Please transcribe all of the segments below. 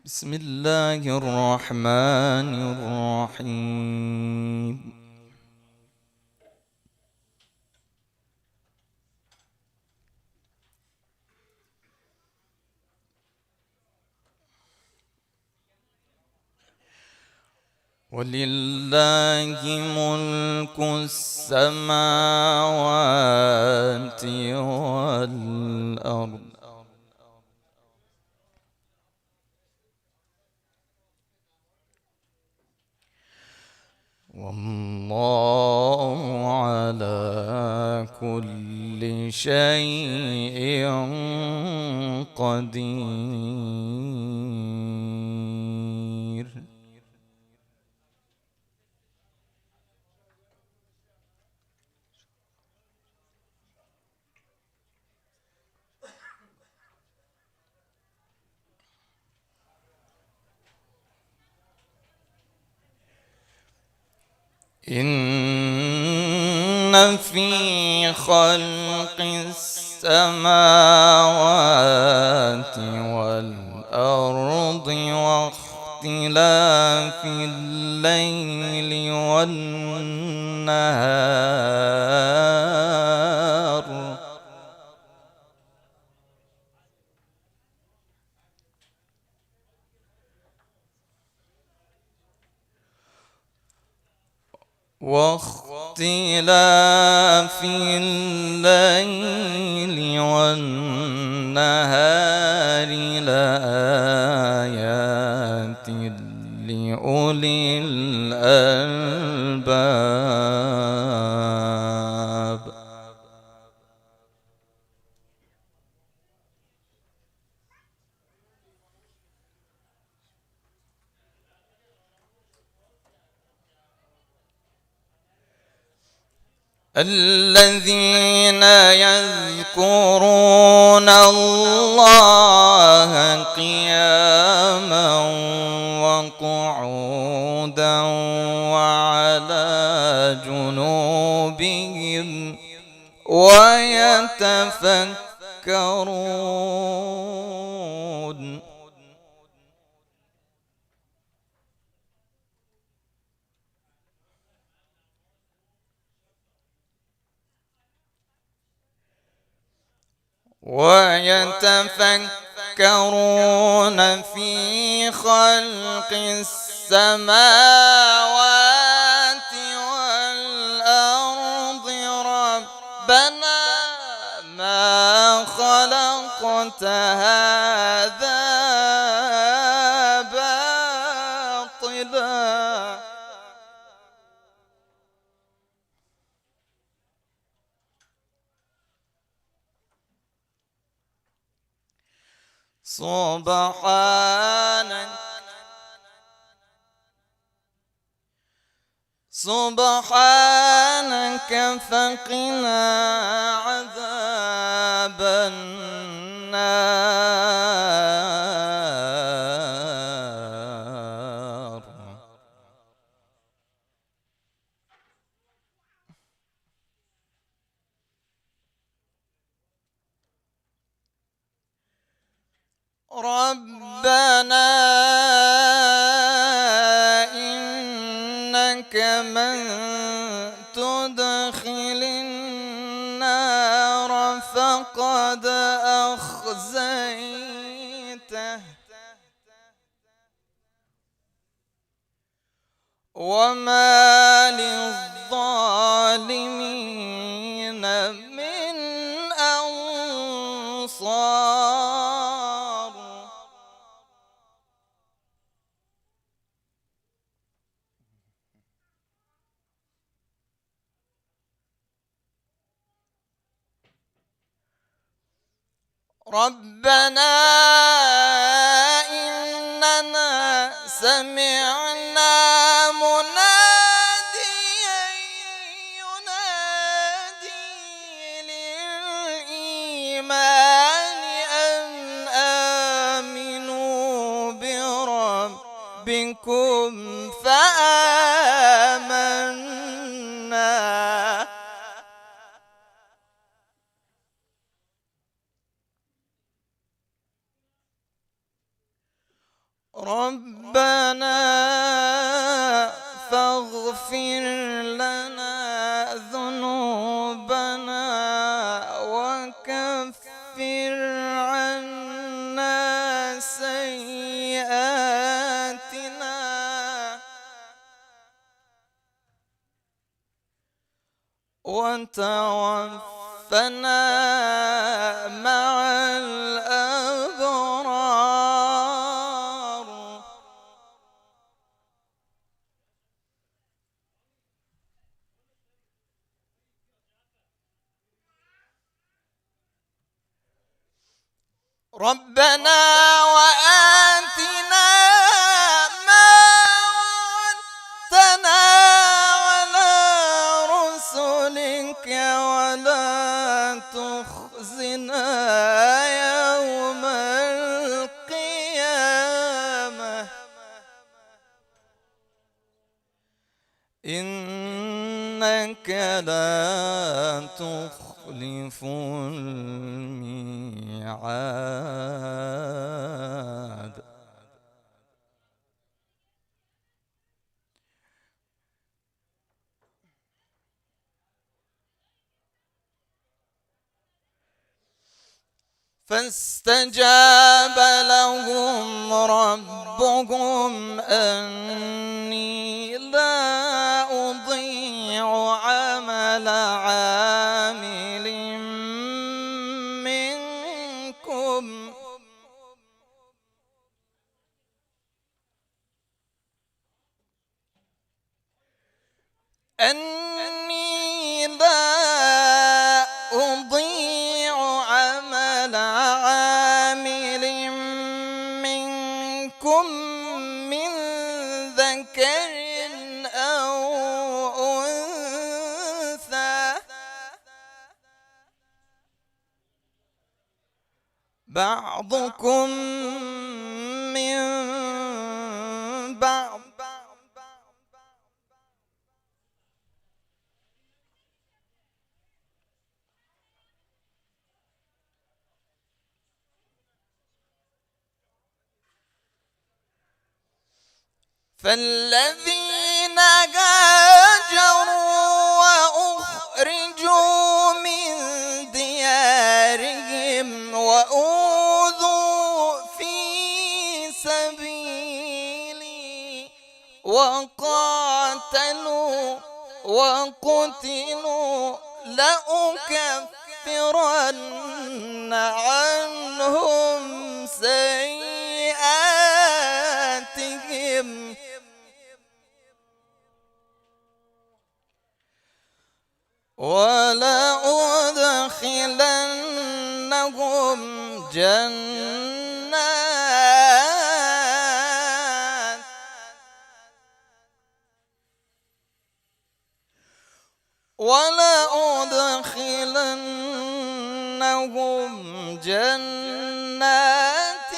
بسم الله الرحمن الرحيم. ولله ملك السماوات والأرض والله على كل شيء قدير. إن في خلق السماوات والأرض واختلاف الليل والنهار لآيات لأولي الألباب. الذين يذكرون الله قياما وقعودا وعلى جنوبهم ويتفكرون. ويتفكرون في خلق السماوات والأرض ربنا ما خلقت هذا باطلا سبحانك فقنا عذاب النار. ربنا إنك من تدخل النار فقد أخزيته وما للظالمين من أنصار. ربنا إننا سمعنا مناديا ينادي للإيمان أن آمنوا بربكم فآمنا. ربنا فاغفر لنا ذنوبنا وكفر عنا سيئاتنا وتوفنا مع الأبرار. ربنا وآتنا ما وعدتنا على رسلك ولا تخزنا يوم القيامة إنك لا تخلف الميعاد. فاستجاب لهم ربهم أني لا أضيع عمل عامل منكم أني لا أضيع عمل عامل منكم من ذكر أو أنثى بعضكم من بعض فالذين هاجروا وأخرجوا من ديارهم وأوذوا في سبيلي وقتلوا لأكفرن عنهم سيئاتهم ولأدخلنهم جنات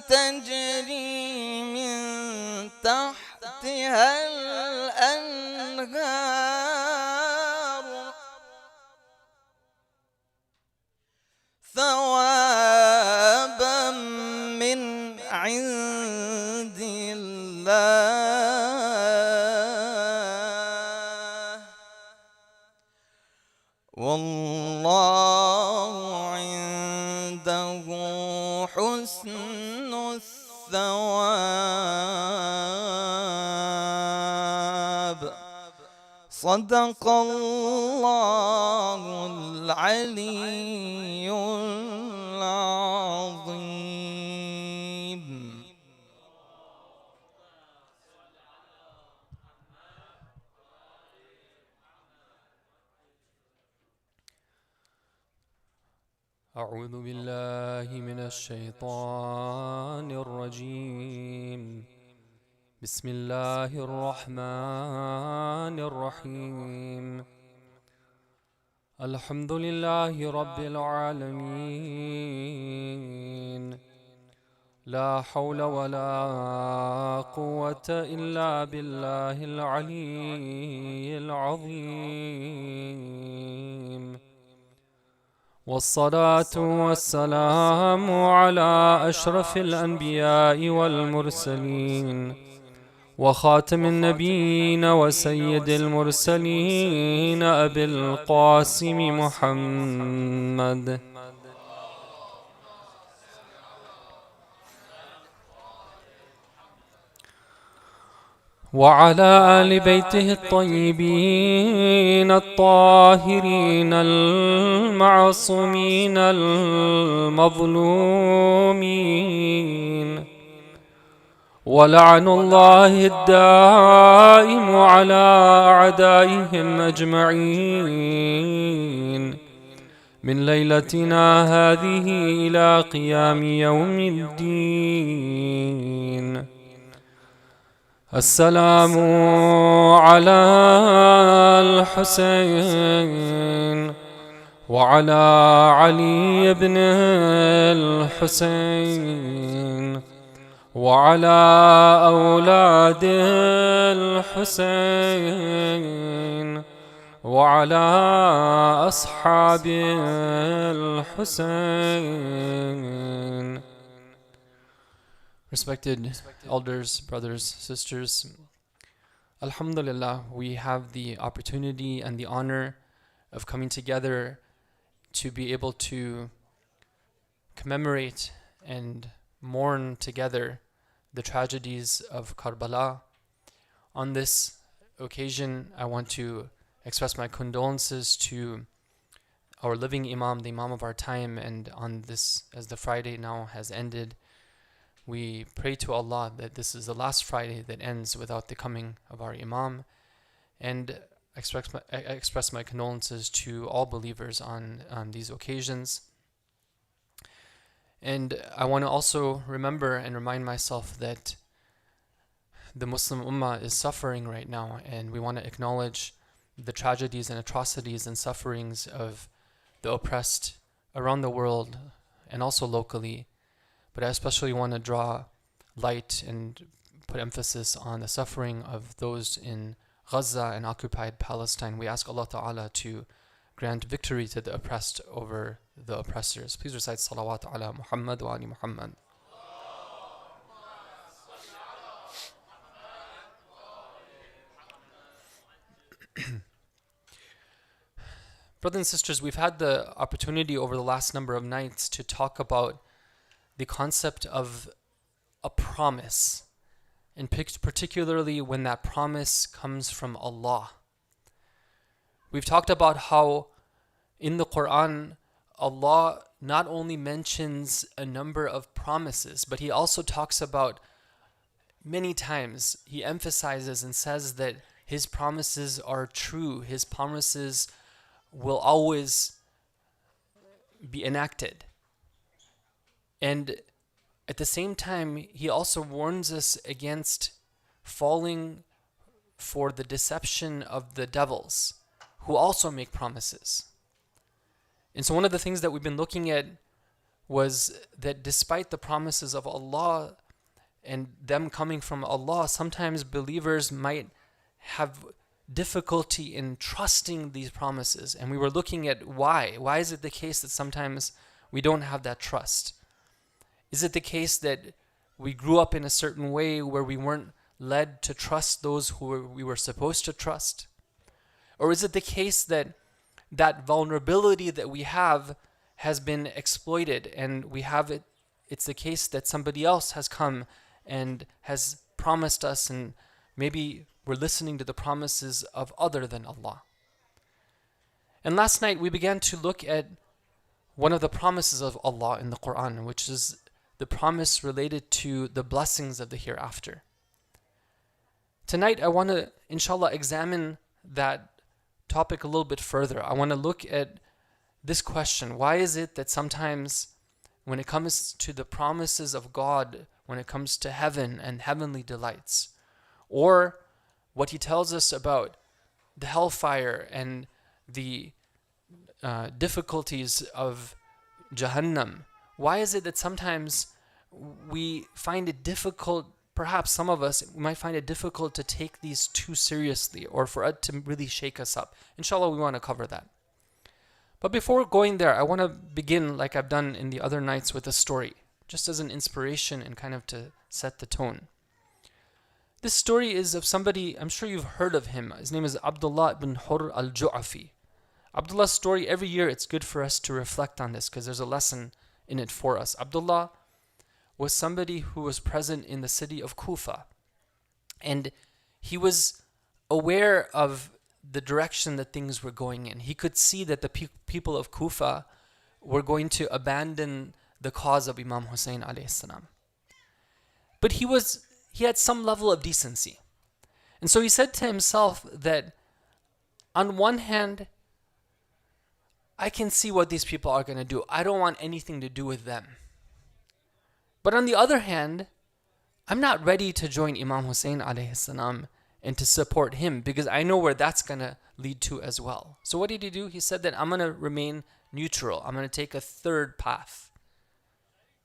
تجري من تحتها الأنهار ثوابا من عند الله والله عنده حسن الثواب. صدق الله العلي العظيم. أعوذ بالله من الشيطان الرجيم. بسم الله الرحمن الرحيم. الحمد لله رب العالمين. لا حول ولا قوة إلا بالله العلي العظيم. والصلاة والسلام على أشرف الأنبياء والمرسلين وخاتم النبيين وسيد المرسلين أبي القاسم محمد وعلى آل بيته الطيبين الطاهرين المعصومين المظلومين ولعن الله الدائم على أعدائهم أجمعين من ليلتنا هذه إلى قيام يوم الدين. السلام على الحسين وعلى علي بن الحسين وعلى أولاد الحسين وعلى أصحاب الحسين. Respected elders, brothers, sisters, Alhamdulillah, we have the opportunity and the honor of coming together to be able to commemorate and mourn together the tragedies of Karbala. On this occasion, I want to express my condolences to our living Imam, the Imam of our time, and on this, as the Friday now has ended, we pray to Allah that this is the last Friday that ends without the coming of our Imam, and express my condolences to all believers on these occasions. And I want to also remember and remind myself that the Muslim Ummah is suffering right now, and we want to acknowledge the tragedies and atrocities and sufferings of the oppressed around the world and also locally. But I especially want to draw light and put emphasis on the suffering of those in Gaza and occupied Palestine. We ask Allah Ta'ala to grant victory to the oppressed over the oppressors. Please recite salawat ala Muhammad wa ali Muhammad. Brothers and sisters, we've had the opportunity over the last number of nights to talk about the concept of a promise, and particularly when that promise comes from Allah. We've talked about how in the Quran, Allah not only mentions a number of promises, but He also talks about many times, He emphasizes and says that His promises are true. His promises will always be enacted. And at the same time, He also warns us against falling for the deception of the devils, who also make promises. And so one of the things that we've been looking at was that despite the promises of Allah and them coming from Allah, sometimes believers might have difficulty in trusting these promises. And we were looking at why. Why is it the case that sometimes we don't have that trust? Is it the case that we grew up in a certain way where we weren't led to trust those who we were supposed to trust? Or is it the case that that vulnerability that we have has been exploited, and it's the case that somebody else has come and has promised us, and maybe we're listening to the promises of other than Allah? And last night we began to look at one of the promises of Allah in the Quran, which is the promise related to the blessings of the hereafter. Tonight I want to, inshallah, examine that topic a little bit further. I want to look at this question. Why is it that sometimes when it comes to the promises of God, when it comes to heaven and heavenly delights, or what He tells us about the hellfire and the difficulties of Jahannam, why is it that sometimes we find it difficult, perhaps some of us might find it difficult to take these too seriously, or for it to really shake us up? Inshallah, we want to cover that. But before going there, I want to begin like I've done in the other nights with a story, just as an inspiration and kind of to set the tone. This story is of somebody, I'm sure you've heard of him. His name is Abdullah ibn Hurr al-Ju'afi. Abdullah's story, every year it's good for us to reflect on this because there's a lesson in it for us. Abdullah was somebody who was present in the city of Kufa. And he was aware of the direction that things were going in. He could see that the people of Kufa were going to abandon the cause of Imam Hussein alayhi salam. But he had some level of decency. And so he said to himself that on one hand, I can see what these people are going to do. I don't want anything to do with them. But on the other hand, I'm not ready to join Imam Hussein alayhi salam and to support him because I know where that's going to lead to as well. So what did he do? He said that I'm going to remain neutral. I'm going to take a third path.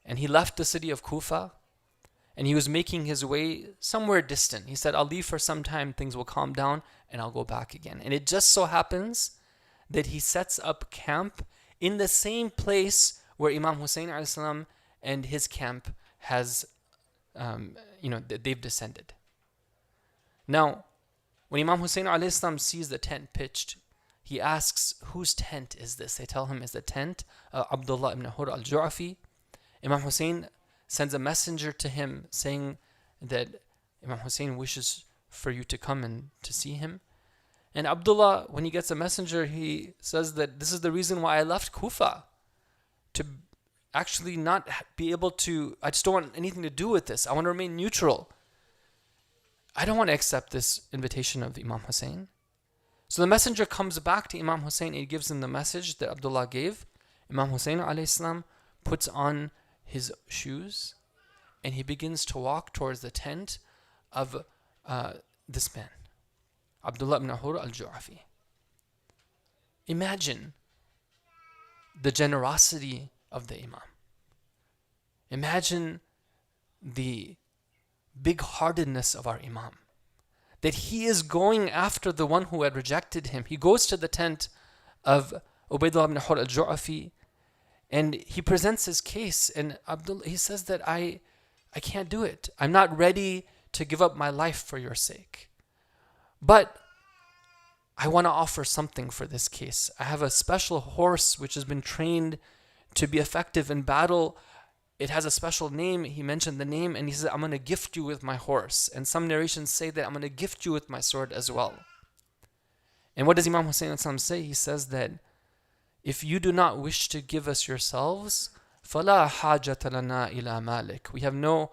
And he left the city of Kufa and he was making his way somewhere distant. He said, I'll leave for some time, things will calm down and I'll go back again. And it just so happens that he sets up camp in the same place where Imam Hussein alayhi salam and his camp has, they've descended. Now, when Imam Hussein alayhi salam sees the tent pitched, he asks, whose tent is this? They tell him it's the tent of Abdullah ibn Hurr al-Ju'afi. Imam Hussein sends a messenger to him saying that Imam Hussein wishes for you to come and to see him. And Abdullah, when he gets a messenger, he says that this is the reason why I left Kufa, to actually not be able to, I just don't want anything to do with this. I want to remain neutral. I don't want to accept this invitation of Imam Hussein. So the messenger comes back to Imam Hussein and he gives him the message that Abdullah gave. Imam Hussein alayhi salam puts on his shoes and he begins to walk towards the tent of this man, Abdullah ibn Hurr al-Ju'afi. Imagine the generosity of the Imam. Imagine the big-heartedness of our Imam. That he is going after the one who had rejected him. He goes to the tent of Ubaydullah ibn Hurr al-Ju'afi and he presents his case, and Abdullah, he says that I can't do it. I'm not ready to give up my life for your sake. But I want to offer something for this case. I have a special horse which has been trained to be effective in battle. It has a special name. He mentioned the name and he said, I'm going to gift you with my horse. And some narrations say that I'm going to gift you with my sword as well. And what does Imam Hussein say? He says that if you do not wish to give us yourselves, فَلَا حَاجَةَ لَنَا إِلَى مَالِكَ. We have no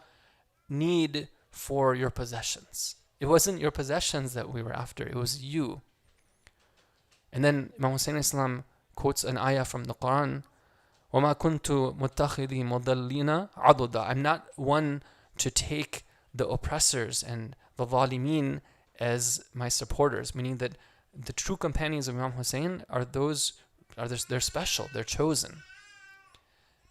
need for your possessions. It wasn't your possessions that we were after. It was you. And then Imam Hussein quotes an ayah from the Quran, وَمَا كُنْتُ مُتَّخِذِي مُضَلِّينَ عَضُدًا. I'm not one to take the oppressors and the zalimeen as my supporters, meaning that the true companions of Imam Hussein they're special, they're chosen.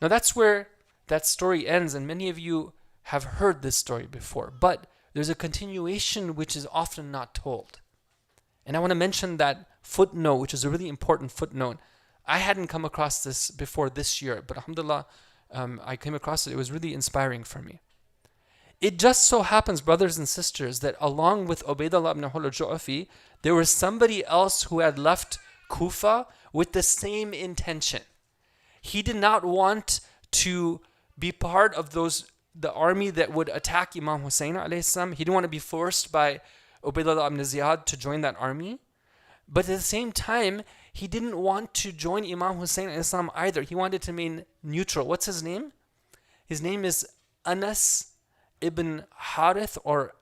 Now that's where that story ends, and many of you have heard this story before, but there's a continuation which is often not told. And I want to mention that footnote, which is a really important footnote. I hadn't come across this before this year, but alhamdulillah, I came across it. It was really inspiring for me. It just so happens, brothers and sisters, that along with Ubaydullah ibn Hurr al-Ju'afi, there was somebody else who had left Kufa with the same intention. He did not want to be part of the army that would attack Imam Hussein alayhi salam. He didn't want to be forced by Ubaydullah ibn Ziyad to join that army. But at the same time, he didn't want to join Imam Hussein alayhi salam either. He wanted to remain neutral. What's his name? His name is Anas ibn Harith, or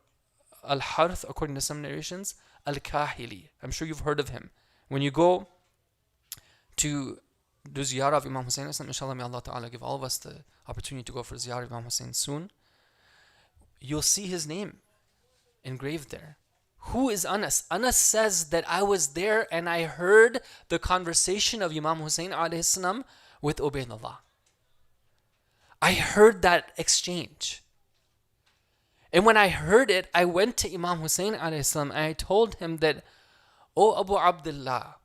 Al-Harith according to some narrations, Al-Kahili. I'm sure you've heard of him. When you go to do ziyarah of Imam Hussein, inshallah, may Allah Ta'ala give all of us the opportunity to go for ziyarah of Imam Hussein soon, you'll see his name engraved there. Who is Anas? Anas says that I was there and I heard the conversation of Imam Hussein alayhi salam with Ubaydullah. I heard that exchange. And when I heard it, I went to Imam Hussein alayhi salam and I told him that, "O Abu Abdullah,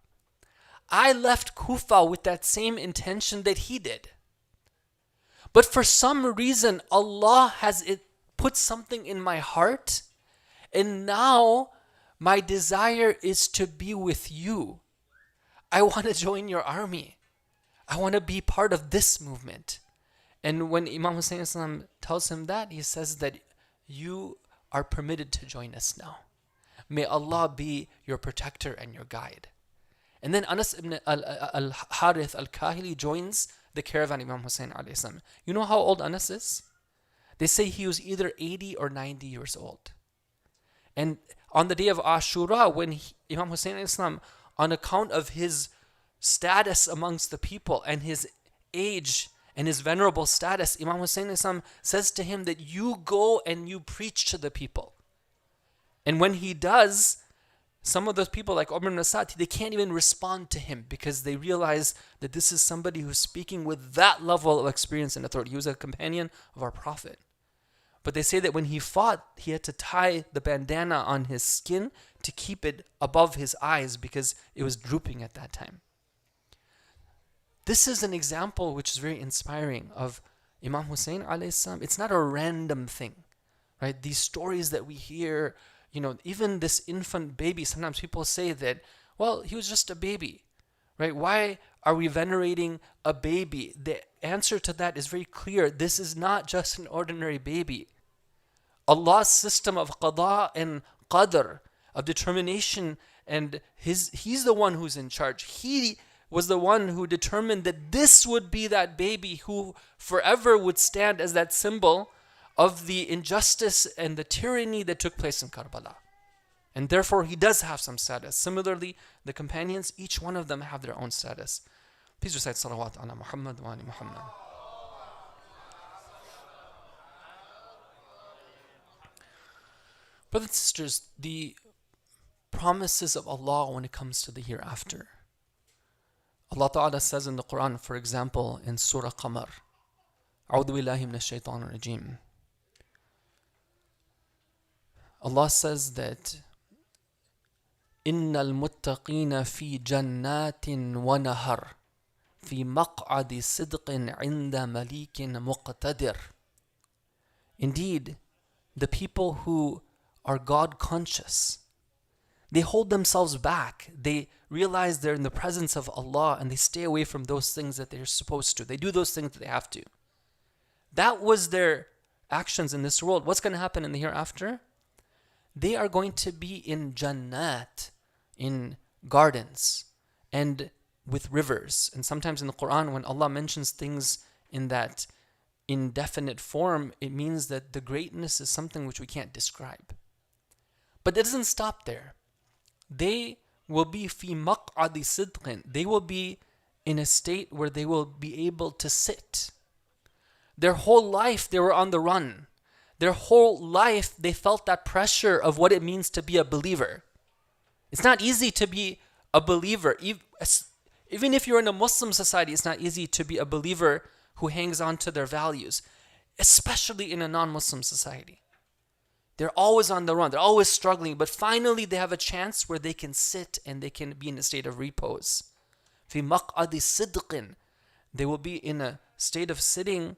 I left Kufa with that same intention that he did. But for some reason, Allah has put something in my heart, and now my desire is to be with you. I want to join your army. I want to be part of this movement. And when Imam Hussein Islam tells him that, he says that you are permitted to join us now. May Allah be your protector and your guide. And then Anas ibn al-Harith al-Kahili joins the caravan Imam Hussein alayhi salam. You know how old Anas is? They say he was either 80 or 90 years old. And on the day of Ashura, when Imam Hussein alayhi salam, on account of his status amongst the people and his age and his venerable status, Imam Hussein alayhi salam says to him that you go and you preach to the people. And when he does, some of those people like Umar ibn Asad, they can't even respond to him because they realize that this is somebody who's speaking with that level of experience and authority. He was a companion of our Prophet. But they say that when he fought, he had to tie the bandana on his skin to keep it above his eyes because it was drooping at that time. This is an example which is very inspiring of Imam Hussein alayhi salam. It's not a random thing, right? These stories that we hear, even this infant baby, sometimes people say that, well, he was just a baby, right? Why are we venerating a baby? The answer to that is very clear. This is not just an ordinary baby. Allah's system of qada and qadr, of determination, and He's the one who's in charge. He was the one who determined that this would be that baby who forever would stand as that symbol of the injustice and the tyranny that took place in Karbala. And therefore, he does have some status. Similarly, the companions, each one of them have their own status. Please recite salawat ala Muhammad wa ali Muhammad. Brothers and sisters, the promises of Allah when it comes to the hereafter. Allah Ta'ala says in the Quran, for example, in Surah Qamar, A'udhu billahi minash shaitanir rajim. Allah says that Innal muttaqina fi jannatin wa nahar fi maq'adi sidqin 'inda malikin muqtadir. Indeed, the people who are God conscious, they hold themselves back. They realize they're in the presence of Allah and they stay away from those things that they're supposed to. They do those things that they have to. That was their actions in this world. What's going to happen in the hereafter? They are going to be in Jannat, in gardens, and with rivers. And sometimes in the Quran, when Allah mentions things in that indefinite form, it means that the greatness is something which we can't describe. But it doesn't stop there. They will be fi maq'adi sidqin. They will be in a state where they will be able to sit. Their whole life they were on the run. Their whole life they felt that pressure of what it means to be a believer. It's not easy to be a believer. Even if you're in a Muslim society, it's not easy to be a believer who hangs on to their values, especially in a non-Muslim society. They're always on the run. They're always struggling. But finally, they have a chance where they can sit and they can be in a state of repose. Fi maq'adi sidqin. They will be in a state of sitting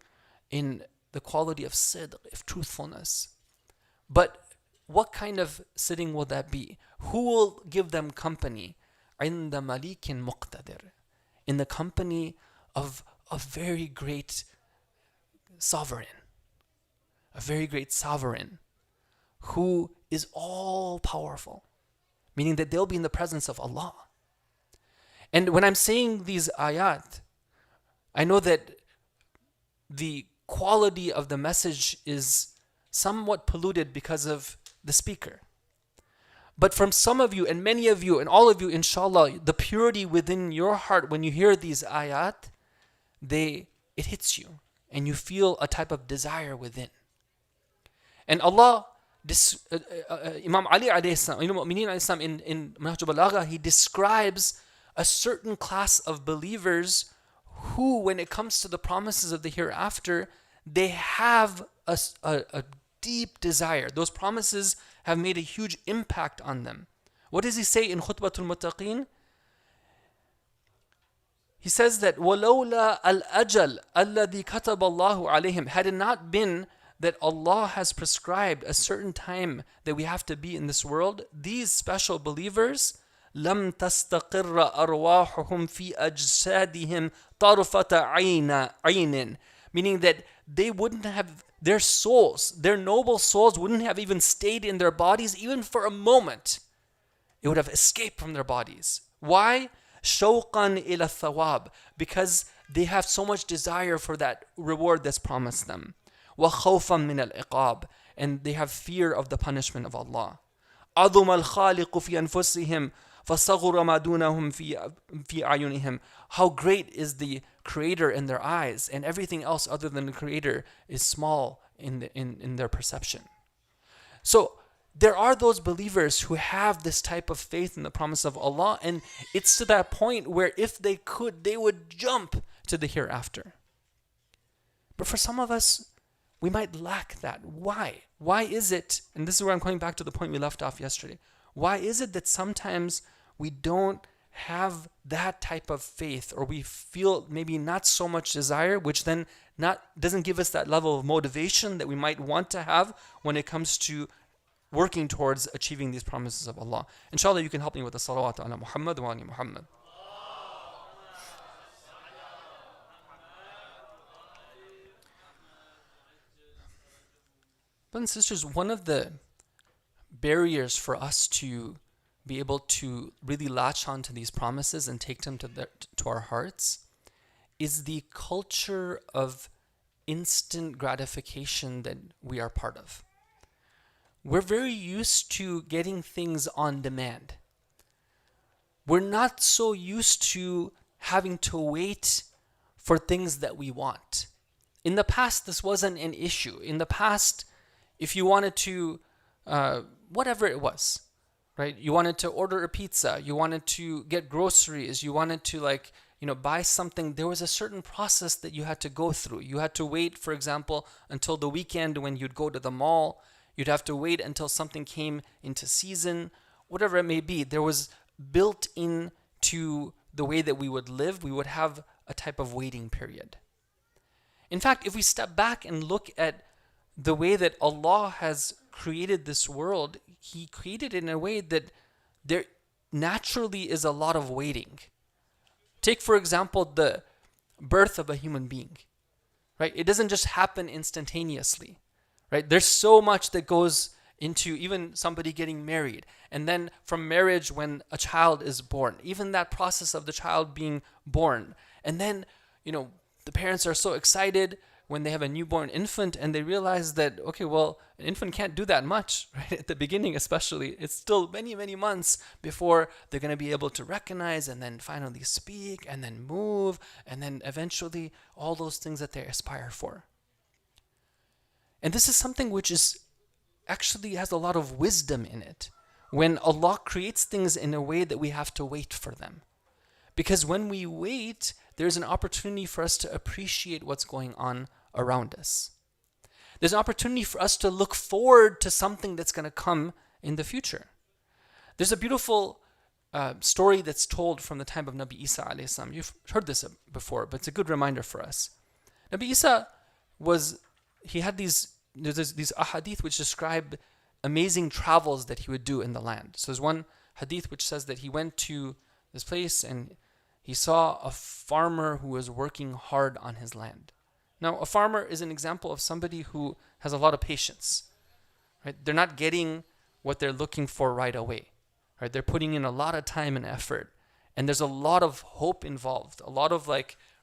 in the quality of sidq, of truthfulness. But what kind of sitting will that be? Who will give them company? عِنْدَ مَلِيكٍ مُقْتَدِرٍ. In the company of a very great sovereign. A very great sovereign who is all powerful. Meaning that they'll be in the presence of Allah. And when I'm saying these ayat, I know that the quality of the message is somewhat polluted because of the speaker. But from some of you and many of you and all of you, inshallah, the purity within your heart when you hear these ayat, it hits you and you feel a type of desire within. And Allah, Imam Ali alayhi salam, Mu'mineen alayhi salam, in Nahj al-Balagha, he describes a certain class of believers who, when it comes to the promises of the hereafter, they have a deep desire. Those promises have made a huge impact on them. What does he say in Khutbatul Muttaqeen? He says that وَلَوْلَا الْأَجَلْ الَّذِي كَتَبَ اللَّهُ عَلَيْهِمْ, had it not been that Allah has prescribed a certain time that we have to be in this world, these special believers, لَمْ تَسْتَقِرَّ أَرْوَاحُهُمْ فِي أَجْسَادِهِمْ طَرْفَةَ عَيْنٍ, meaning that they wouldn't have, their souls, their noble souls wouldn't have even stayed in their bodies even for a moment. It would have escaped from their bodies. Why? شَوْقًا إِلَى الثَّوَابِ, because they have so much desire for that reward that's promised them. وَخَوْفًا مِنَ الْعِقَابِ, and they have fear of the punishment of Allah. عَظُمَ الْخَالِقُ فِي أَنفُسِهِمْ فَصَغُرَ مَا دُونَهُمْ فِي أَعْيُنِهِمْ. How great is the Creator in their eyes, and everything else other than the Creator is small in their perception. So there are those believers who have this type of faith in the promise of Allah, and it's to that point where if they could, they would jump to the hereafter. But for some of us, we might lack that. Why? Why is it, and this is where I'm going back to the point we left off yesterday, why is it that sometimes we don't have that type of faith, or we feel maybe not so much desire, which then doesn't give us that level of motivation that we might want to have when it comes to working towards achieving these promises of Allah. Inshallah, you can help me with the salawat ala Muhammad wa ali Muhammad. Brothers and sisters, one of the barriers for us to be able to really latch on to these promises and take them to our hearts is the culture of instant gratification that we are part of. We're very used to getting things on demand. We're not so used to having to wait for things that we want. In the past, this wasn't an issue. In the past, if you wanted to, whatever it was, right? You wanted to order a pizza, you wanted to get groceries, you wanted to buy something, there was a certain process that you had to go through. You had to wait, for example, until the weekend when you'd go to the mall. You'd have to wait until something came into season, whatever it may be. There was built into the way that we would live, we would have a type of waiting period. In fact, if we step back and look at the way that Allah has created this world, He created it in a way that there naturally is a lot of waiting. Take, for example, the birth of a human being, right? It doesn't just happen instantaneously. Right? There's so much that goes into even somebody getting married. And then from marriage, when a child is born, even that process of the child being born. And then, the parents are so excited when they have a newborn infant and they realize that, okay, well, an infant can't do that much, right? At the beginning especially, it's still many, many months before they're going to be able to recognize and then finally speak and then move and then eventually all those things that they aspire for. And this is something which is actually has a lot of wisdom in it. When Allah creates things in a way that we have to wait for them. Because when we wait, there's an opportunity for us to appreciate what's going on around us. There's an opportunity for us to look forward to something that's going to come in the future. There's a beautiful story that's told from the time of Nabi Isa alayhi salam. You've heard this before, but it's a good reminder for us. Nabi Isa had these ahadith which describe amazing travels that he would do in the land. So there's one hadith which says that he went to this place and he saw a farmer who was working hard on his land. Now, a farmer is an example of somebody who has a lot of patience. Right? They're not getting what they're looking for right away. Right? They're putting in a lot of time and effort. And there's a lot of hope involved, a lot of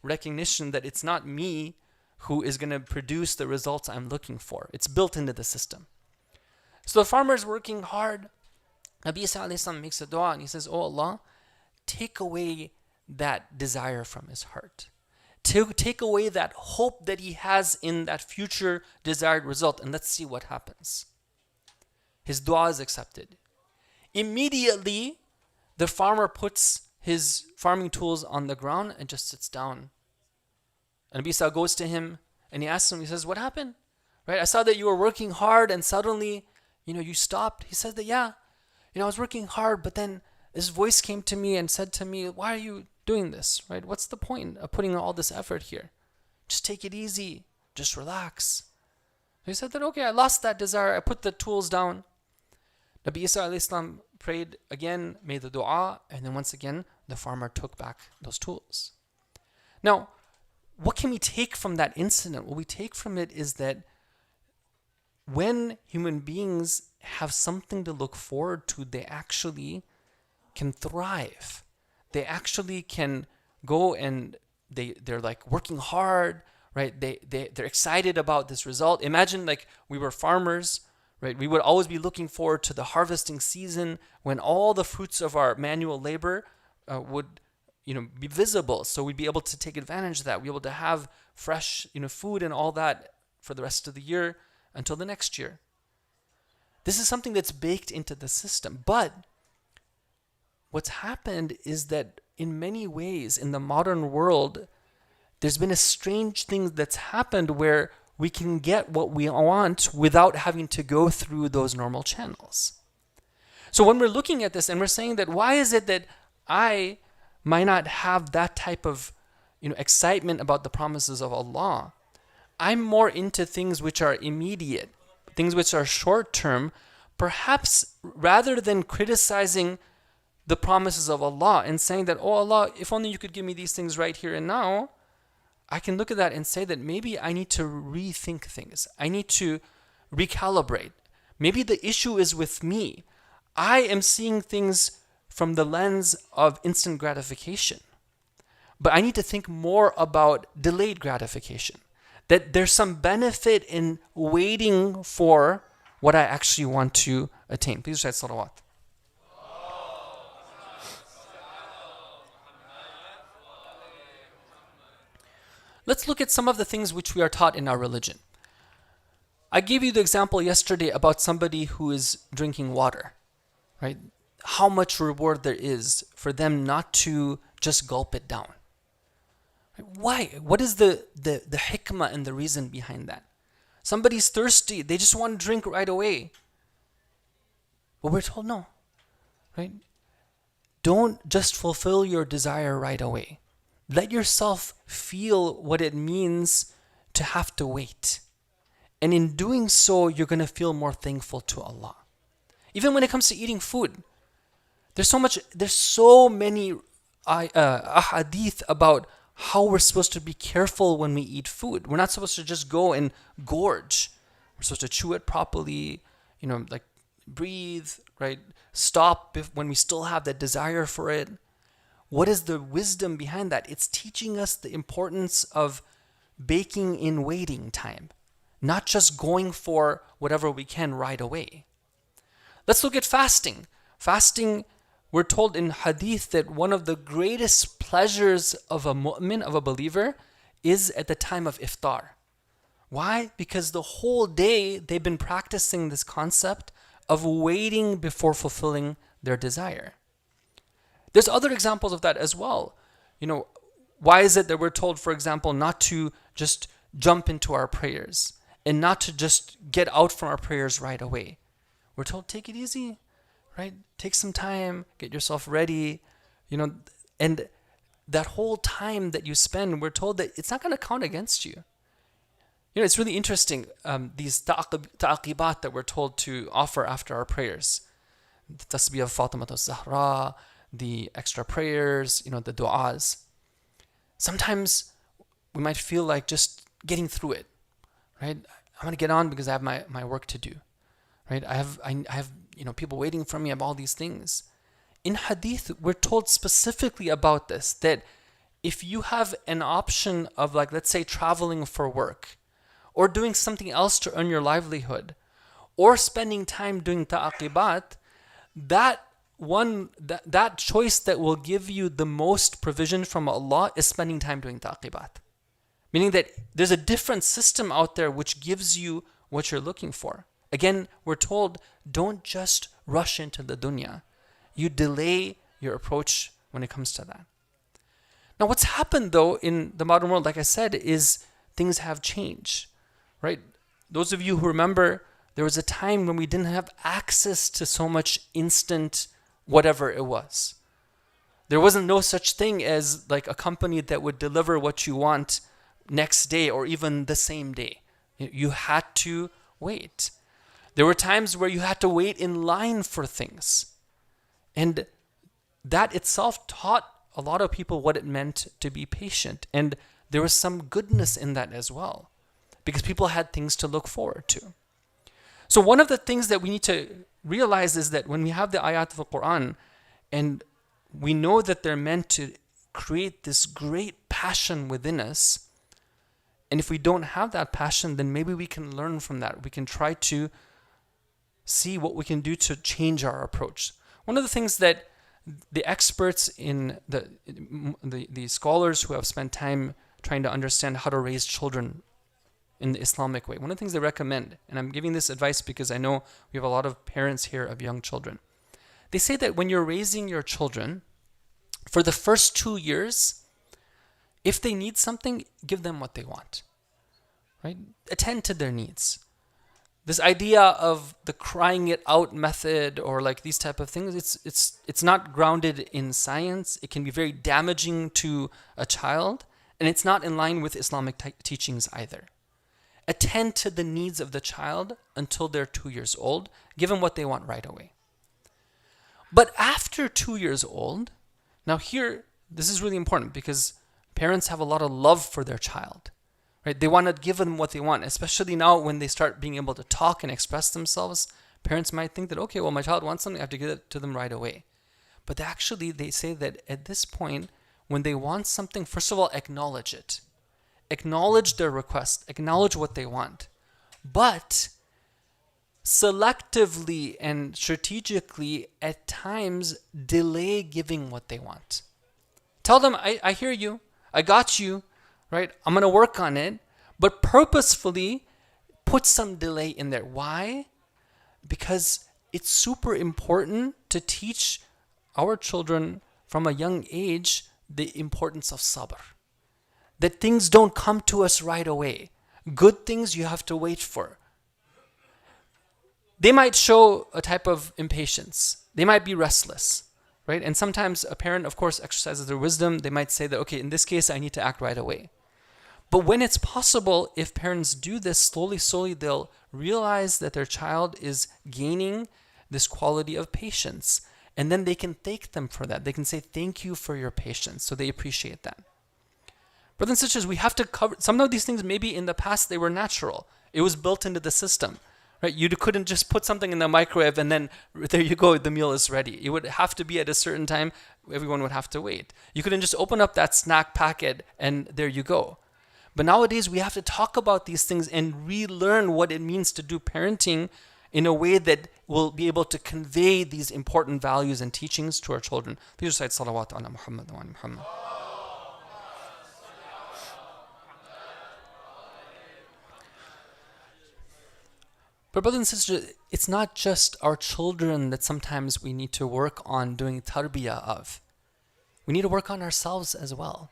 recognition that it's not me who is going to produce the results I'm looking for. It's built into the system. So the farmer is working hard. Nabi Isa alayhi salam makes a dua and he says, "Oh Allah, take away that desire from his heart. Take away that hope that he has in that future desired result, and let's see what happens." His dua is accepted. Immediately, the farmer puts his farming tools on the ground and just sits down. And Nabi Isa goes to him and he asks him, he says, "What happened? Right? I saw that you were working hard and suddenly, you stopped." He said that, "Yeah, I was working hard, but then this voice came to me and said to me, why are you doing this, right? What's the point of putting all this effort here? Just take it easy. Just relax. He said that, okay, I lost that desire. I put the tools down. Nabi Isa alayhi salam prayed again, made the dua, and then once again, the farmer took back those tools. Now, what can we take from that incident? What we take from it is that when human beings have something to look forward to, they actually can thrive. They actually can go and they're like working hard, right? They're excited about this result. Imagine like we were farmers, right? We would always be looking forward to the harvesting season when all the fruits of our manual labor would be visible. So we'd be able to take advantage of that. We'd be able to have fresh food and all that for the rest of the year until the next year. This is something that's baked into the system. But what's happened is that in many ways in the modern world, there's been a strange thing that's happened where we can get what we want without having to go through those normal channels. So when we're looking at this and we're saying that, why is it that I might not have that type of excitement about the promises of Allah? I'm more into things which are immediate, things which are short term. Perhaps rather than criticizing the promises of Allah and saying that, oh Allah, if only you could give me these things right here and now, I can look at that and say that maybe I need to rethink things. I need to recalibrate. Maybe the issue is with me. I am seeing things from the lens of instant gratification. But I need to think more about delayed gratification. That there's some benefit in waiting for what I actually want to attain. Please recite salawat. Let's look at some of the things which we are taught in our religion. I gave you the example yesterday about somebody who is drinking water, right? How much reward there is for them not to just gulp it down. Why? What is the hikmah and the reason behind that? Somebody's thirsty, they just want to drink right away. But we're told no, right? Don't just fulfill your desire right away. Let yourself feel what it means to have to wait. And in doing so, you're going to feel more thankful to Allah. Even when it comes to eating food, there's so many ahadith about how we're supposed to be careful when we eat food. We're not supposed to just go and gorge. We're supposed to chew it properly, like breathe, right? Stop when we still have that desire for it. What is the wisdom behind that? It's teaching us the importance of baking in waiting time, not just going for whatever we can right away. Let's look at fasting. Fasting, we're told in hadith that one of the greatest pleasures of a mu'min, of a believer, is at the time of iftar. Why? Because the whole day they've been practicing this concept of waiting before fulfilling their desire. There's other examples of that as well. Why is it that we're told, for example, not to just jump into our prayers and not to just get out from our prayers right away? We're told, take it easy, right? Take some time, get yourself ready, and that whole time that you spend, we're told that it's not going to count against you. It's really interesting, these ta'aqibat that we're told to offer after our prayers. The tasbih of Fatima al-Zahra, the extra prayers, the du'as. Sometimes we might feel like just getting through it, right? I want to get on because I have my work to do, right? I have people waiting for me. I have all these things. In hadith, we're told specifically about this, that if you have an option of let's say traveling for work or doing something else to earn your livelihood or spending time doing ta'aqibat, that choice that will give you the most provision from Allah is spending time doing taqibat. Meaning that there's a different system out there which gives you what you're looking for. Again, we're told, don't just rush into the dunya. You delay your approach when it comes to that. Now what's happened though in the modern world, like I said, is things have changed, right? Those of you who remember, there was a time when we didn't have access to so much instant whatever it was. There wasn't no such thing as like a company that would deliver what you want next day or even the same day. You had to wait. There were times where you had to wait in line for things. And that itself taught a lot of people what it meant to be patient. And there was some goodness in that as well, because people had things to look forward to. So one of the things that we need to realize is that when we have the ayat of the Quran, and we know that they're meant to create this great passion within us, and if we don't have that passion, then maybe we can learn from that. We can try to see what we can do to change our approach. One of the things that the experts in the scholars who have spent time trying to understand how to raise children in the Islamic way, one of the things they recommend, and I'm giving this advice because I know we have a lot of parents here of young children. They say that when you're raising your children, for the first 2 years, if they need something, give them what they want, right? Attend to their needs. This idea of the crying it out method or like these type of things, it's not grounded in science. It can be very damaging to a child, and it's not in line with Islamic teachings either. Attend to the needs of the child until they're 2 years old. Give them what they want right away. But after 2 years old, now here, this is really important because parents have a lot of love for their child, right? They want to give them what they want, especially now when they start being able to talk and express themselves. Parents might think that, okay, well, my child wants something, I have to give it to them right away. But actually, they say that at this point, when they want something, first of all, acknowledge it. Acknowledge their request. Acknowledge what they want. But selectively and strategically, at times, delay giving what they want. Tell them, I hear you. I got you. Right? I'm going to work on it. But purposefully, put some delay in there. Why? Because it's super important to teach our children from a young age the importance of sabr. That things don't come to us right away. Good things you have to wait for. They might show a type of impatience. They might be restless, right? And sometimes a parent, of course, exercises their wisdom. They might say that, okay, in this case, I need to act right away. But when it's possible, if parents do this slowly, they'll realize that their child is gaining this quality of patience. And then they can thank them for that. They can say, thank you for your patience. So they appreciate that. Brothers and sisters, we have to cover, some of these things maybe in the past they were natural. It was built into the system, right? You couldn't just put something in the microwave and then there you go, the meal is ready. It would have to be at a certain time, everyone would have to wait. You couldn't just open up that snack packet and there you go. But nowadays we have to talk about these things and relearn what it means to do parenting in a way that will be able to convey these important values and teachings to our children. Please recite salawat ala Muhammad wa ala Muhammad. But brothers and sisters, it's not just our children that sometimes we need to work on doing tarbiyah of. We need to work on ourselves as well.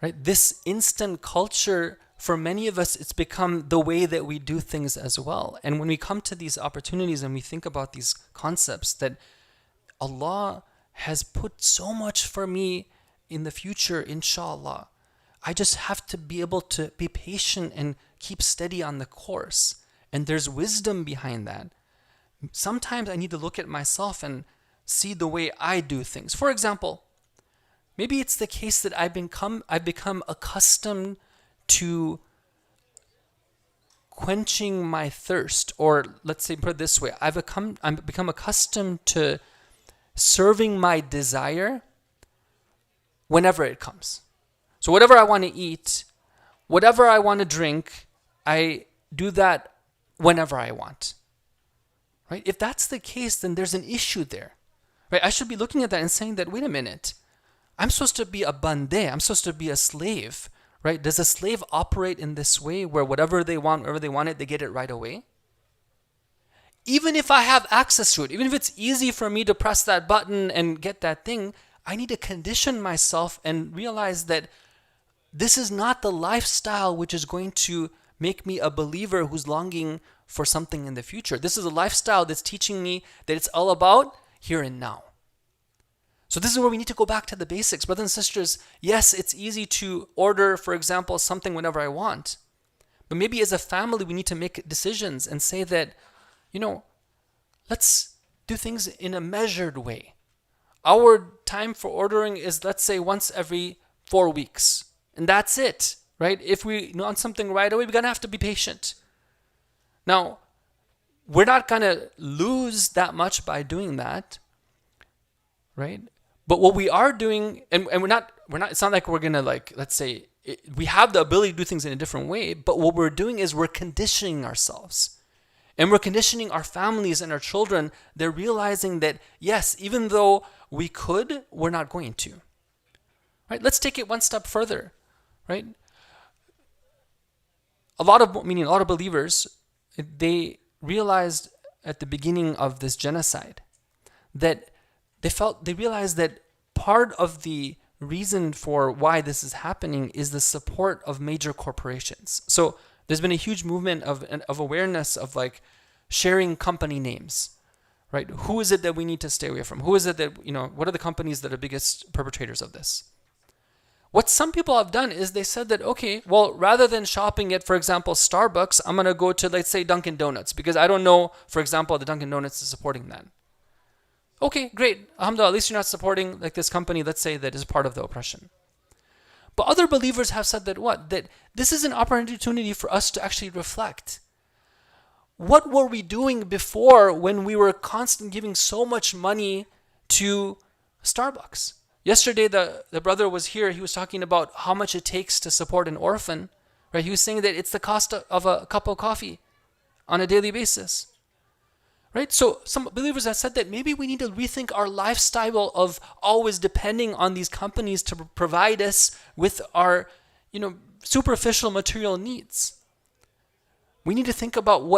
Right? This instant culture, for many of us, it's become the way that we do things as well. And when we come to these opportunities and we think about these concepts that Allah has put so much for me in the future, inshallah, I just have to be able to be patient and keep steady on the course. And there's wisdom behind that. Sometimes I need to look at myself and see the way I do things. For example, maybe it's the case that I've become accustomed to quenching my thirst, or let's say put it this way, I've become accustomed to serving my desire whenever it comes. So whatever I want to eat, whatever I want to drink, I do that whenever I want. Right? If that's the case, then there's an issue there. Right? I should be looking at that and saying that, wait a minute, I'm supposed to be a bandeh, I'm supposed to be a slave. Right? Does a slave operate in this way where whatever they want, wherever they want it, they get it right away? Even if I have access to it, even if it's easy for me to press that button and get that thing, I need to condition myself and realize that this is not the lifestyle which is going to make me a believer who's longing for something in the future. This is a lifestyle that's teaching me that it's all about here and now. So this is where we need to go back to the basics. Brothers and sisters, yes, it's easy to order, for example, something whenever I want. But maybe as a family, we need to make decisions and say that, let's do things in a measured way. Our time for ordering is, let's say, once every 4 weeks. And that's it, right? If we want something right away, we're going to have to be patient. Now, we're not going to lose that much by doing that, right? But what we are doing, and we're not, it's not like we're going to let's say, we have the ability to do things in a different way, but what we're doing is we're conditioning ourselves. And we're conditioning our families and our children. They're realizing that, yes, even though we could, we're not going to. Right? Let's take it one step further, right? A lot of believers, they realized at the beginning of this genocide that they realized that part of the reason for why this is happening is the support of major corporations. So there's been a huge movement of awareness of sharing company names, right? Who is it that we need to stay away from? Who is it that, what are the companies that are biggest perpetrators of this? What some people have done is they said that, okay, well, rather than shopping at, for example, Starbucks, I'm going to go to, let's say, Dunkin' Donuts, because I don't know, for example, the Dunkin' Donuts is supporting that. Okay, great. Alhamdulillah, at least you're not supporting this company, let's say, that is part of the oppression. But other believers have said that what? That this is an opportunity for us to actually reflect. What were we doing before when we were constantly giving so much money to Starbucks? Yesterday, the brother was here. He was talking about how much it takes to support an orphan. Right? He was saying that it's the cost of a cup of coffee on a daily basis. Right? So some believers have said that maybe we need to rethink our lifestyle of always depending on these companies to provide us with our, superficial material needs. We need to think about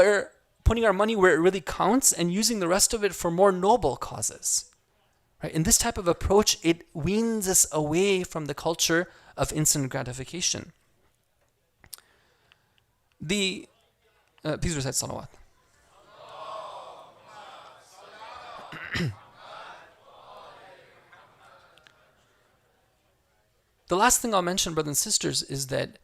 putting our money where it really counts and using the rest of it for more noble causes. Right? In this type of approach, it weans us away from the culture of instant gratification. Please recite salawat. The last thing I'll mention, brothers and sisters, is that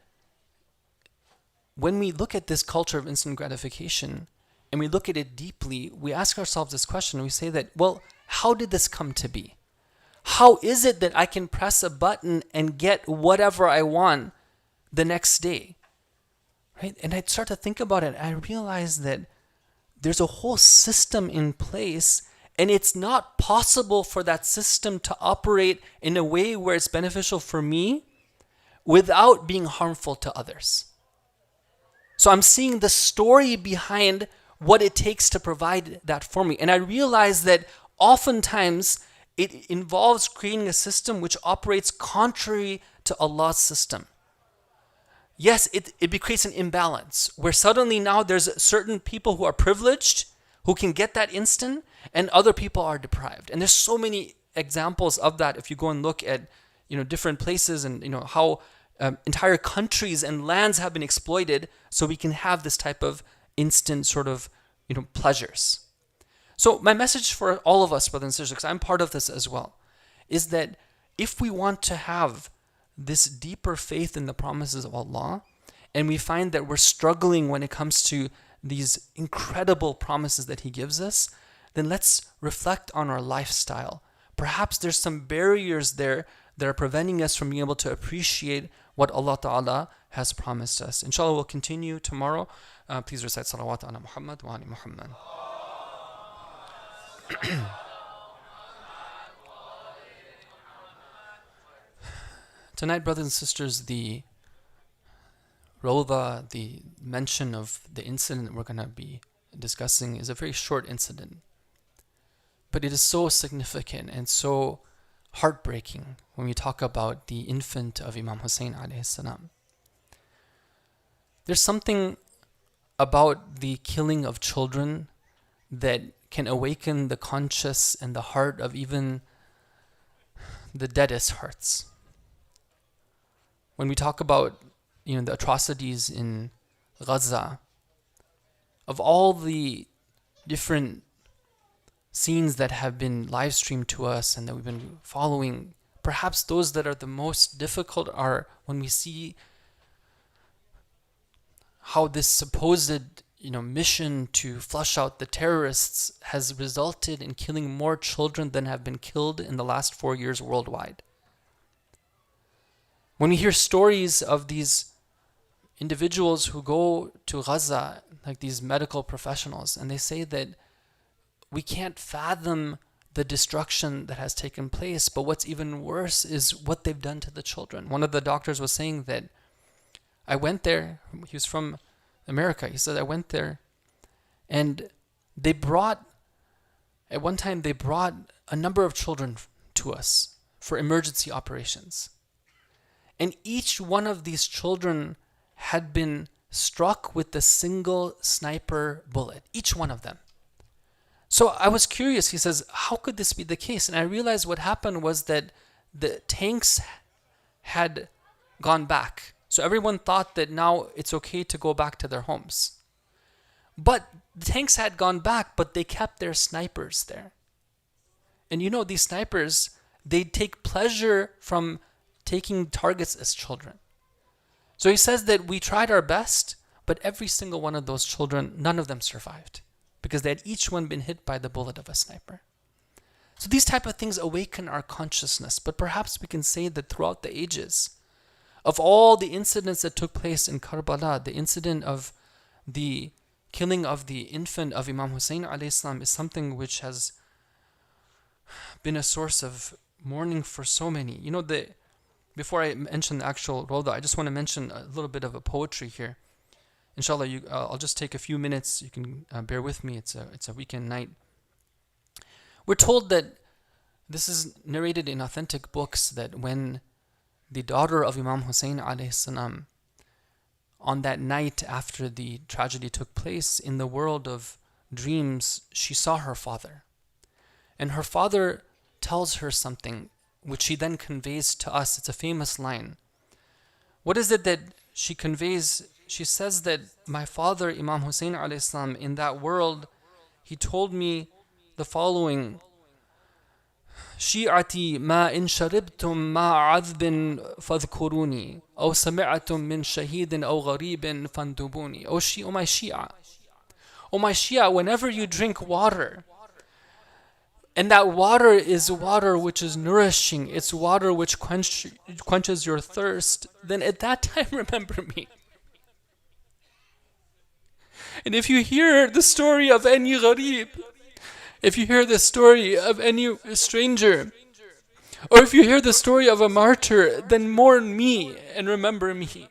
when we look at this culture of instant gratification and we look at it deeply, we ask ourselves this question. We say that, well, how did this come to be? How is it that I can press a button and get whatever I want the next day? Right? And I start to think about it, and I realize that there's a whole system in place, and it's not possible for that system to operate in a way where it's beneficial for me without being harmful to others. So I'm seeing the story behind what it takes to provide that for me. And I realize that oftentimes it involves creating a system which operates contrary to Allah's system. Yes, it creates an imbalance where suddenly now there's certain people who are privileged who can get that instant, and other people are deprived. And there's so many examples of that if you go and look at different places and how entire countries and lands have been exploited so we can have this type of instant sort of pleasures. So my message for all of us, brothers and sisters, because I'm part of this as well, is that if we want to have this deeper faith in the promises of Allah, and we find that we're struggling when it comes to these incredible promises that He gives us, then let's reflect on our lifestyle. Perhaps there's some barriers there that are preventing us from being able to appreciate what Allah Ta'ala has promised us. Inshallah, we'll continue tomorrow. Please recite salawat ala Muhammad wa ali Muhammad. Tonight, brothers and sisters, the Rawda, the mention of the incident that we're going to be discussing is a very short incident. But it is so significant and so heartbreaking when we talk about the infant of Imam Hussein alayhi salam. There's something about the killing of children that can awaken the conscious and the heart of even the deadest hearts. When we talk about the atrocities in Gaza, of all the different scenes that have been live streamed to us and that we've been following, perhaps those that are the most difficult are when we see how this supposed mission to flush out the terrorists has resulted in killing more children than have been killed in the last 4 years worldwide. When we hear stories of these individuals who go to Gaza, like these medical professionals, and they say that we can't fathom the destruction that has taken place, but what's even worse is what they've done to the children. One of the doctors was saying that I went there, he was from America, he said I went there and at one time they brought a number of children to us for emergency operations. And each one of these children had been struck with a single sniper bullet, each one of them. So I was curious, he says, how could this be the case? And I realized what happened was that the tanks had gone back. So everyone thought that now it's okay to go back to their homes. But the tanks had gone back, but they kept their snipers there. And these snipers, they take pleasure from taking targets as children. So he says that we tried our best, but every single one of those children, none of them survived, because they had each one been hit by the bullet of a sniper. So these type of things awaken our consciousness, but perhaps we can say that throughout the ages, of all the incidents that took place in Karbala, the incident of the killing of the infant of Imam Hussein alayhi salam is something which has been a source of mourning for so many. Before I mention the actual Rawda, I just want to mention a little bit of a poetry here. Inshallah, I'll just take a few minutes. You can bear with me. It's a weekend night. We're told that this is narrated in authentic books that when the daughter of Imam Hussein alayhi salam, on that night after the tragedy took place, in the world of dreams, she saw her father. And her father tells her something which she then conveys to us. It's a famous line. What is it that she conveys? She says that my father, Imam Hussein alayhi salam, in that world, he told me the following: شيعتي ما إن شربتم ماء عذب فاذكروني أو سمعتم من شهيد أو غريب فاندبوني. O my Shia, whenever you drink water, and that water is water which is nourishing, it's water which quenches your thirst, then at that time remember me. And if you hear the story of any gharib, if you hear the story of any stranger, or if you hear the story of a martyr, then mourn me and remember me.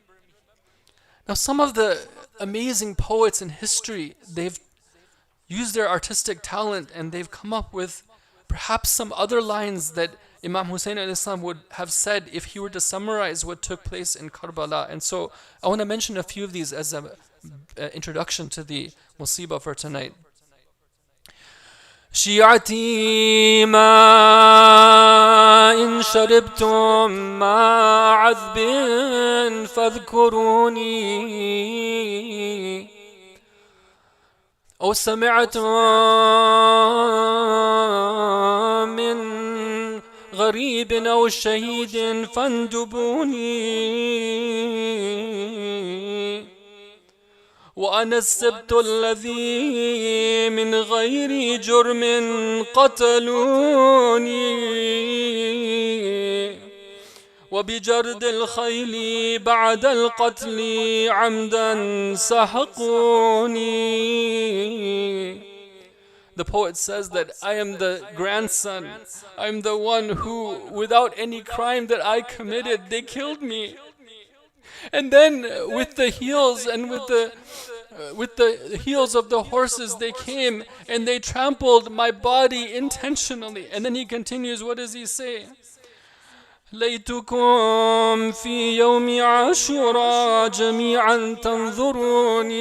Now, some of the amazing poets in history, they've used their artistic talent and they've come up with perhaps some other lines that Imam Hussein alayhi salam would have said if he were to summarize what took place in Karbala. And so I want to mention a few of these as an introduction to the musibah for tonight. شيعتي ما إن شربتم ما عذب فاذكروني أو سمعتم من غريب أو شهيد فاندبوني وأنا السبت الذي من غير جرم قتلوني وبجرد الخيل بعد القتل عمدا سحقوني. The poet says that I am the grandson, I am the one who, without any crime that I committed, they killed me. And then with the heels and with the heels of the horses they came and they trampled my body intentionally. And then he continues, what does he say? ليتكم في يوم عاشوراء جميعا تنظروني.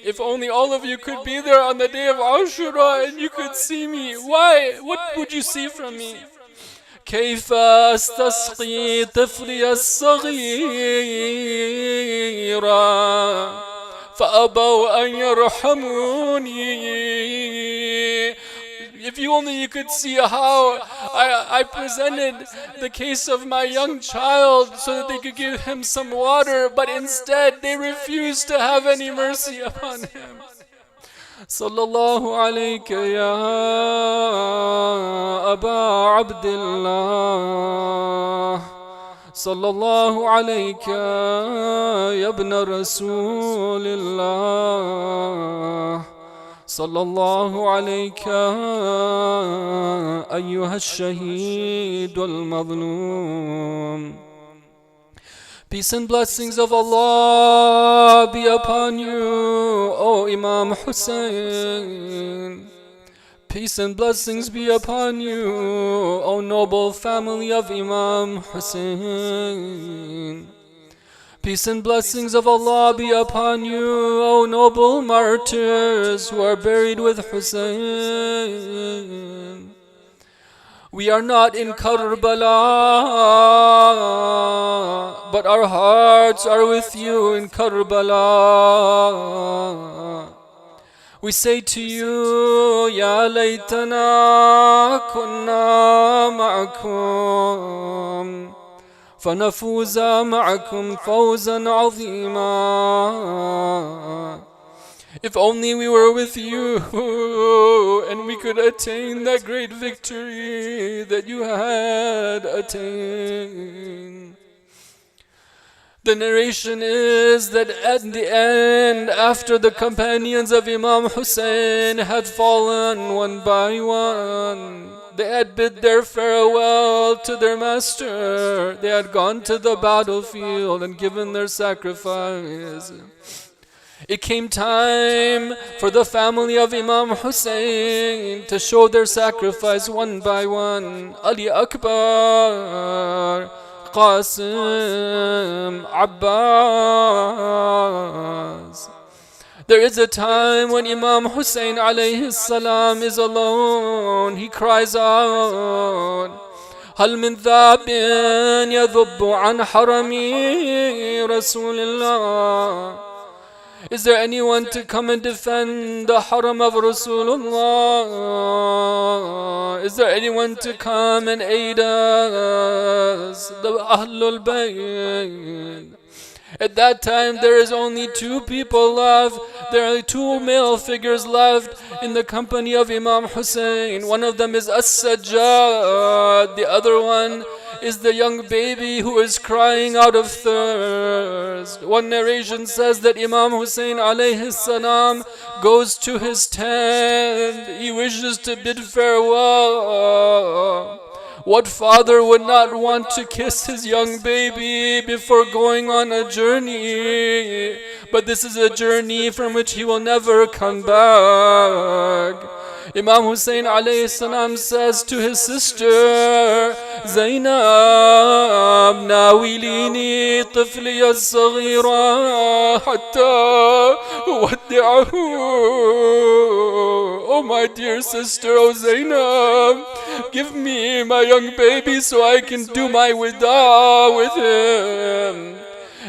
If only all of you could be there on the day of Ashura and you could see me. Why? What would you see from me? كيف أستسقي طفلي الصغير فأبوا أن يرحموني. If you only could see how I presented the case of my young child so that they could give him some water, but instead they refused to have any mercy upon him. Sallallahu alayka ya Aba Abdullah. Sallallahu alayka ya ibn Rasulillah. صلى الله عليك أيها الشهيد المظلوم. Peace and blessings of Allah be upon you, O Imam Hussein. Peace and blessings be upon you, O noble family of Imam Hussein. Peace and blessings of Allah be upon you, O noble martyrs who are buried with Hussein. We are not in Karbala, but our hearts are with you in Karbala. We say to you, Ya laytana kunna ma'akum, فنفوز معكم فوزا عظيما. If only we were with you and we could attain that great victory that you had attained. The narration is that at the end, after the companions of Imam Hussein had fallen one by one, they had bid their farewell to their master. They had gone to the battlefield and given their sacrifice. It came time for the family of Imam Hussein to show their sacrifice one by one. Ali Akbar, Qasim, Abbas. There is a time when Imam Hussein alayhi salam is alone. He cries out, هل من ذاب يذب عن حرمي رسول الله. Is there anyone to come and defend the haram of Rasulullah? Is there anyone to come and aid us, the Ahlul Bayt? At that time, there is only two people left. There are two male figures left in the company of Imam Hussein. One of them is As-Sajjad. The other one is the young baby who is crying out of thirst. One narration says that Imam Hussein alayhi salam goes to his tent. He wishes to bid farewell. What father would not want to kiss his young baby before going on a journey? But this is a journey from which he will never come back. Imam Hussein alayhi salam says to his sister, Zainab, nawilini tifli as-saghira hatta uwaddi'ahu. Oh my dear sister, oh Zainab, give me my young baby so I can do my wida with him.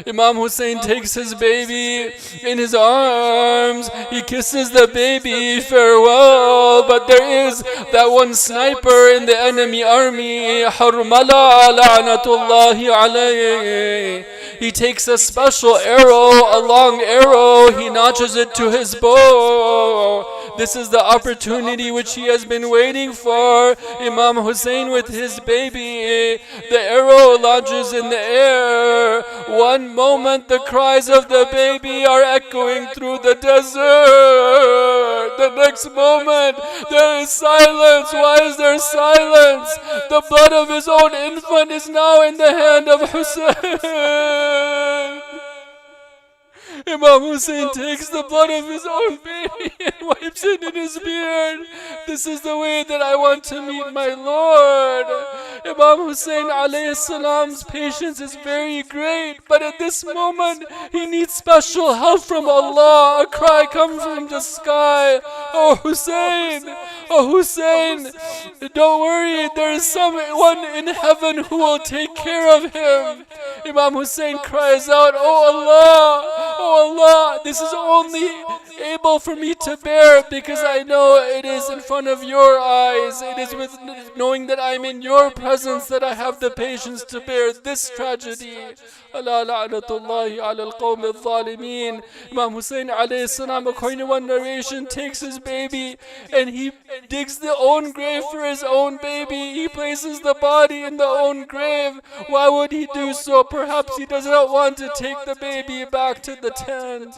Imam Hussein takes his baby in his arms. He kisses the baby farewell. But there is that one sniper in the enemy army, Harmala la'natullahi alayhi. He takes a special arrow, a long arrow. He notches it to his bow. This is the opportunity which he has been waiting for. Imam Hussein with his baby. The arrow lodges in the air. One moment the cries of the baby are echoing through the desert. The next moment there is silence. Why is there silence? The blood of his own infant is now in the hand of Hussein. Imam Hussein takes the blood of his own baby and wipes it in his beard. This is the way that I want to meet my Lord. Imam Hussein alayhi salam's patience is very great, but at this moment he needs special help from Allah. A cry comes from the sky. Oh Hussein, oh Hussein, don't worry, there is someone in heaven who will take care of him. Imam Hussein cries out, Oh Allah, Oh Allah, this is only able for me to bear because I know it is in front of your eyes. It is with knowing that I'm in your presence that I have the patience to bear this tragedy. Allah la'natullahi ala al-qawm al-zalimeen. Imam Hussein alayhi salam, according to one narration, takes his baby and he digs the own grave for his own baby. He places the body in the own grave. Why would he do so? Perhaps he does not want to take the baby back to the tent.